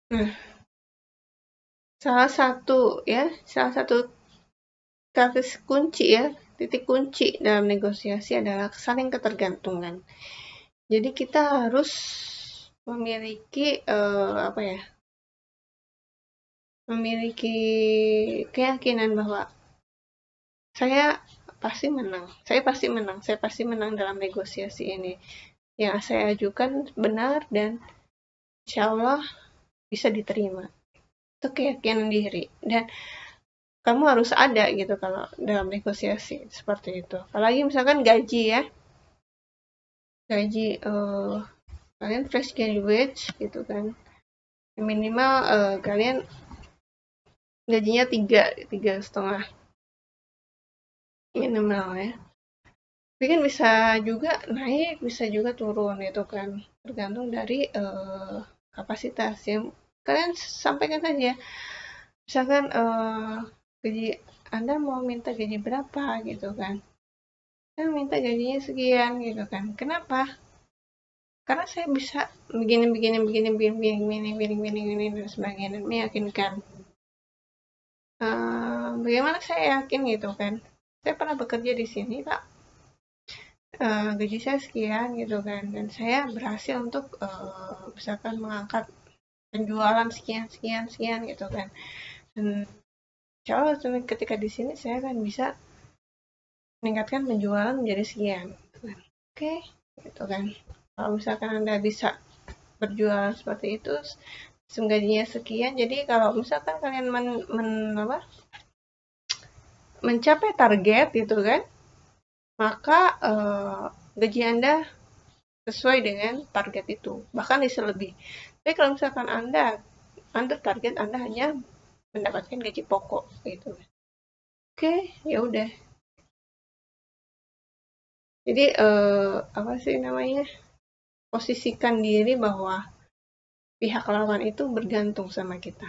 Nah, salah satu kata kunci ya, titik kunci dalam negosiasi adalah saling ketergantungan. Jadi kita harus memiliki apa ya? Memiliki keyakinan bahwa saya pasti menang, saya pasti menang dalam negosiasi ini. Yang saya ajukan benar dan insya Allah bisa diterima. Itu keyakinan diri. Dan kamu harus ada gitu kalau dalam negosiasi seperti itu. Apalagi misalkan gaji ya, gaji kalian fresh graduate gitu kan, minimal kalian gajinya tiga setengah minimal ya. Tapi kan bisa juga naik, bisa juga turun gitu kan, tergantung dari kapasitas ya. Kalian sampaikan saja, misalkan gaji Anda mau minta gaji berapa gitu kan. Saya minta gajinya sekian gitu kan. Kenapa? Karena saya bisa begini dan sebagainya dan meyakinkan. Bagaimana saya yakin gitu kan? Saya pernah bekerja di sini Pak. Gaji saya sekian gitu kan, dan saya berhasil untuk misalkan mengangkat penjualan sekian sekian sekian gitu kan. Dan insya Allah ketika di sini saya akan bisa meningkatkan penjualan menjadi sekian. Gitu kan. Oke, gitu kan. Kalau misalkan Anda bisa berjualan seperti itu, gajinya sekian. Jadi kalau misalkan kalian mencapai target gitu kan, maka gaji Anda sesuai dengan target itu, bahkan bisa lebih. Tapi kalau misalkan Anda under target, Anda hanya mendapatkan gaji pokok gitu. Oke, ya udah. Jadi apa sih namanya? Posisikan diri bahwa pihak lawan itu bergantung sama kita.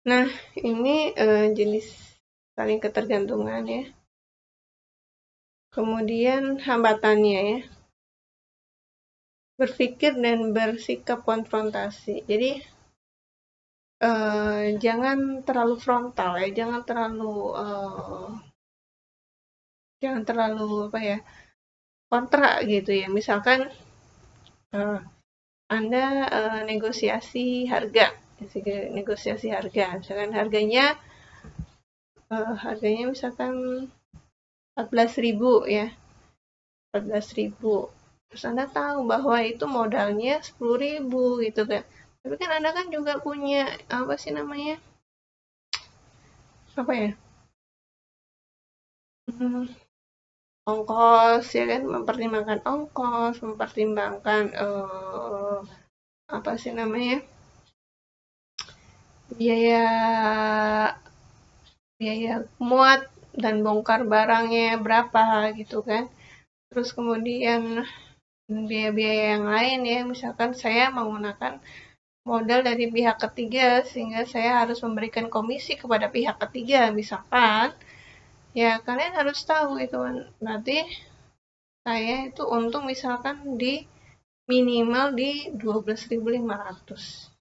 Nah, ini jenis saling ketergantungan ya. Kemudian hambatannya ya, berpikir dan bersikap konfrontasi. Jadi jangan terlalu frontal ya, jangan terlalu apa ya, kontra gitu ya. Misalkan uh, Anda negosiasi harga, misalkan harganya misalkan 14.000 ya, 14.000. Terus Anda tahu bahwa itu modalnya 10.000 gitu kan. Tapi kan Anda kan juga punya apa sih namanya? Apa ya? Hmm, ongkos ya kan, mempertimbangkan ongkos, mempertimbangkan apa sih namanya? Biaya biaya muat dan bongkar barangnya berapa gitu kan. Terus kemudian biaya-biaya yang lain ya, misalkan saya menggunakan modal dari pihak ketiga sehingga saya harus memberikan komisi kepada pihak ketiga misalkan, ya kalian harus tahu itu kan. Berarti saya itu untung misalkan di minimal di 12.500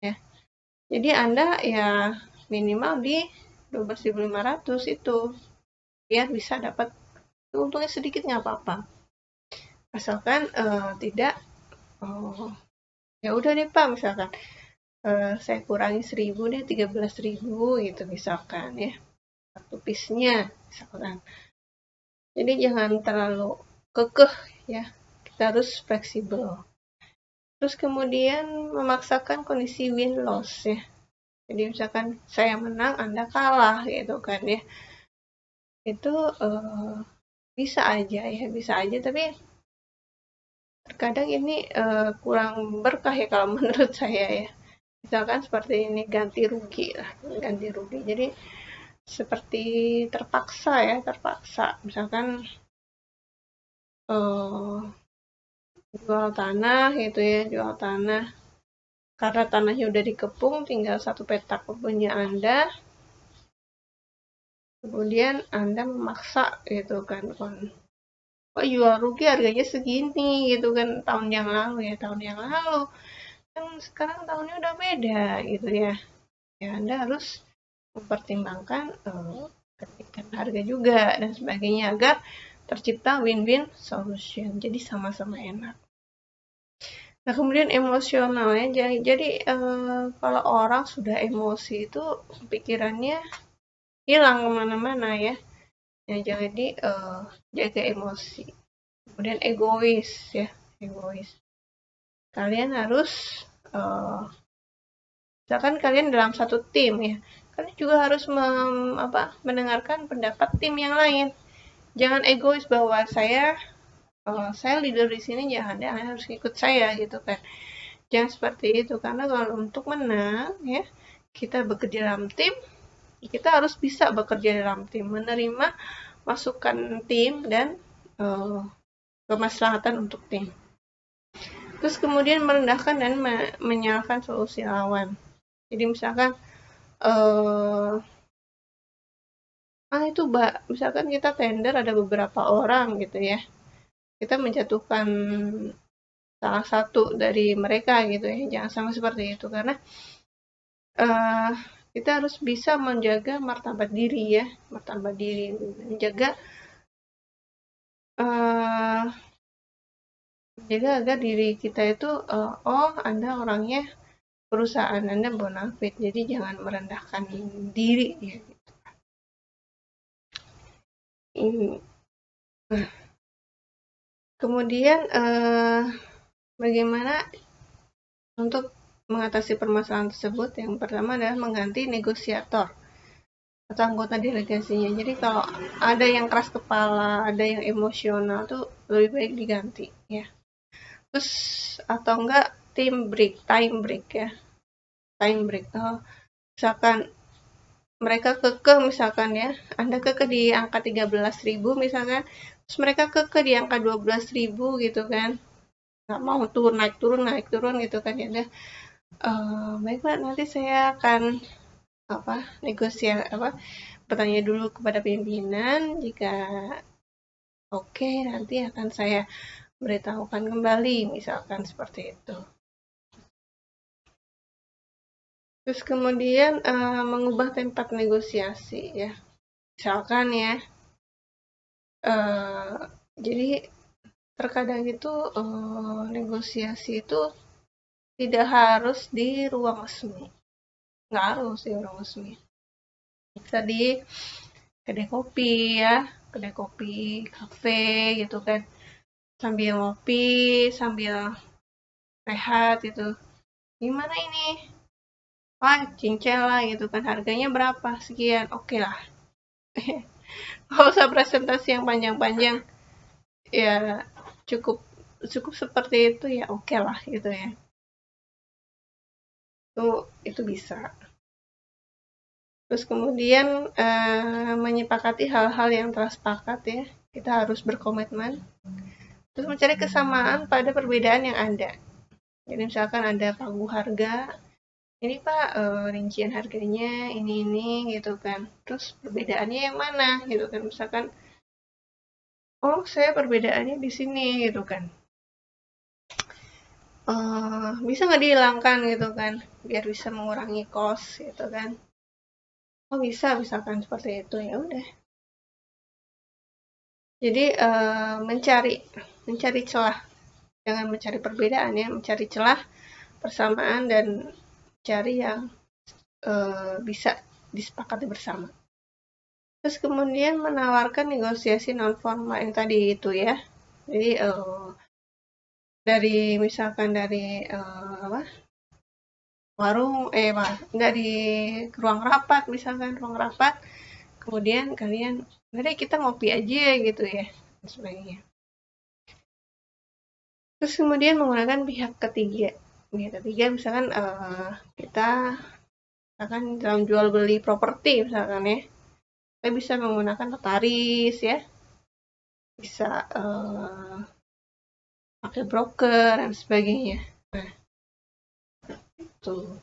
ya. Jadi Anda ya minimal di 12.500 itu biar bisa dapat untungnya sedikit nggak apa-apa. Asalkan tidak ya udah deh Pak misalkan saya kurangi 1.000 deh, 13.000 gitu misalkan ya. Satu piece-nya misalkan. Jadi jangan terlalu kekeh ya. Kita harus fleksibel. Terus kemudian memaksakan kondisi win-loss ya. Jadi misalkan saya menang, Anda kalah gitu kan ya. Itu bisa aja ya, bisa aja. Tapi terkadang ini kurang berkah ya kalau menurut saya ya. Misalkan seperti ini ganti rugi lah, ganti rugi. Jadi seperti terpaksa ya, terpaksa. Misalkan jual tanah gitu ya, jual tanah. Karena tanahnya udah dikepung, tinggal satu petak kebunnya Anda. Kemudian Anda memaksa gitu kan, kok jual rugi harganya segini gitu kan, tahun yang lalu ya, tahun yang lalu kan, sekarang tahunnya udah beda gitu ya. Ya Anda harus mempertimbangkan kenaikan harga juga dan sebagainya agar tercipta win-win solution, jadi sama-sama enak. Nah, kemudian emosional ya. Jadi kalau orang sudah emosi itu pikirannya hilang kemana-mana ya. Ya jadi jaga emosi. Kemudian egois ya, egois. Kalian harus misalkan kalian dalam satu tim ya, kalian juga harus mendengarkan pendapat tim yang lain. Jangan egois bahwa saya leader di sini, ya Anda harus ikut saya gitu kan. Jangan seperti itu, karena kalau untuk menang ya, kita bekerja dalam tim, kita harus bisa bekerja dalam tim, menerima masukan tim dan kemaslahatan untuk tim. Terus kemudian merendahkan dan menyalahkan solusi lawan. Jadi misalkan itu misalkan kita tender ada beberapa orang gitu ya, kita menjatuhkan salah satu dari mereka gitu ya, jangan sama seperti itu, karena kita harus bisa menjaga martabat diri ya, martabat diri, menjaga agar diri kita itu Anda orangnya, perusahaan Anda bonafit, jadi jangan merendahkan diri ya. Nah, kemudian bagaimana untuk mengatasi permasalahan tersebut? Yang pertama adalah mengganti negosiator atau anggota delegasinya. Jadi kalau ada yang keras kepala, ada yang emosional, tuh lebih baik diganti ya. Terus atau enggak time break ya, time break. Misalkan mereka kekeh misalkan ya, Anda kekeh di angka 13.000 misalkan, terus mereka kekeh di angka 12.000 gitu kan, nggak mau naik turun gitu kan, ya udah baik Pak, nanti saya akan negosiasi bertanya dulu kepada pimpinan, jika oke, nanti akan saya beritahukan kembali, misalkan seperti itu. Terus kemudian mengubah tempat negosiasi ya, misalkan ya, jadi terkadang itu negosiasi itu tidak harus di ruang resmi, nggak harus di ruang resmi, bisa di kedai kopi ya, kedai kopi, kafe gitu kan, sambil ngopi, sambil rehat gitu. Gimana ini? Wah, cincin lah gitu kan, harganya berapa? Sekian, oke lah. Nggak usah presentasi yang panjang-panjang, ya cukup seperti itu ya, oke lah gitu ya. Itu bisa. Terus kemudian menyepakati hal-hal yang telah sepakat ya, kita harus berkomitmen. Terus mencari kesamaan pada perbedaan yang ada. Jadi misalkan ada pagu harga, ini Pak rincian harganya ini gitu kan, terus perbedaannya yang mana gitu kan, misalkan saya perbedaannya di sini gitu kan, bisa nggak dihilangkan gitu kan, biar bisa mengurangi cost gitu kan. Bisa, misalkan seperti itu, ya udah. Jadi mencari celah, jangan mencari perbedaan ya, mencari celah persamaan dan cari yang bisa disepakati bersama. Terus kemudian menawarkan negosiasi non formal yang tadi itu ya. Jadi misalkan dari warung enggak, di ruang rapat, misalkan ruang rapat, kemudian kalian nanti kita ngopi aja gitu ya dan sebagainya. Terus kemudian menggunakan pihak ketiga misalkan kita akan dalam jual beli properti misalkan ya, kita bisa menggunakan notaris ya, bisa pakai broker dan sebagainya. Nah, itu.